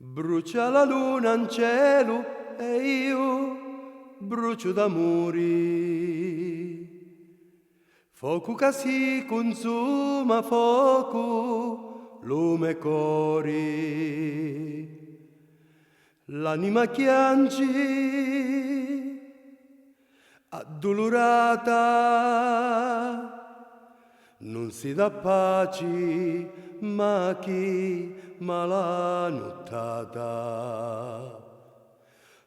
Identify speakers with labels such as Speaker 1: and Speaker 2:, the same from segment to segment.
Speaker 1: Brucia la luna in cielo e io brucio d'amori. Fuoco che si consuma, fuoco, lume cori. L'anima chiange, addolorata, non si dà pace, ma chi mala nottata.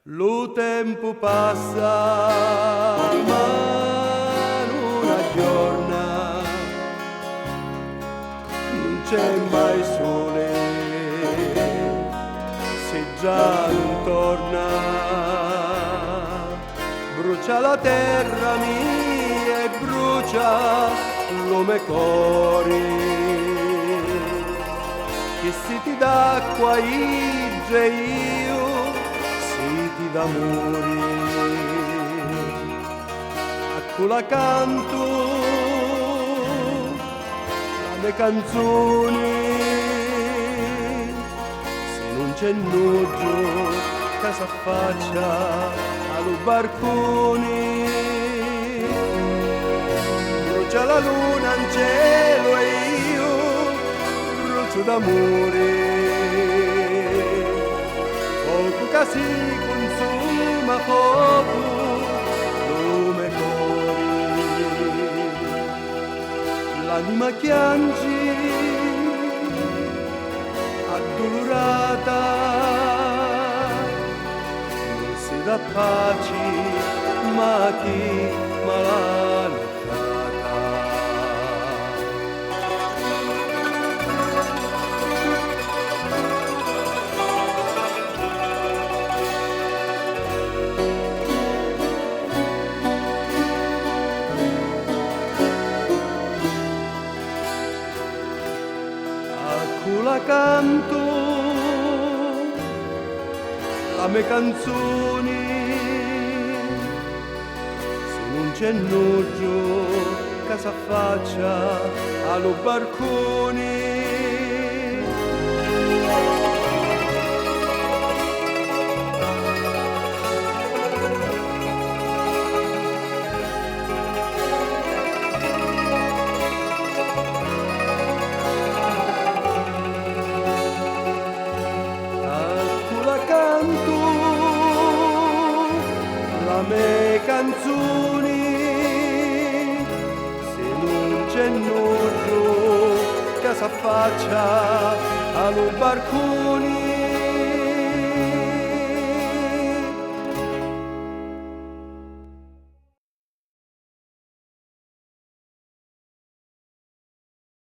Speaker 1: Lo tempo passa, ma non aggiorna, non c'è mai sole, se già non torna. Brucia la terra mia e brucia l'uomo cori. Che siti d'acqua igge io, siti d'amori. Accola canto la mie canzoni, se non c'è nuggio che s'affaccia allo barconi. Brucia la luna in cielo e io brucio d'amore. Poco che si consuma, poco come cori. L'anima chiange, addolorata, non si dà pace, ma chi malano. La canto la mie canzoni, se non c'è nuggio che s'affaccia allo barconi. Canto la mie canzoni, se non c'è nuggio che s'affaccia allo barconi.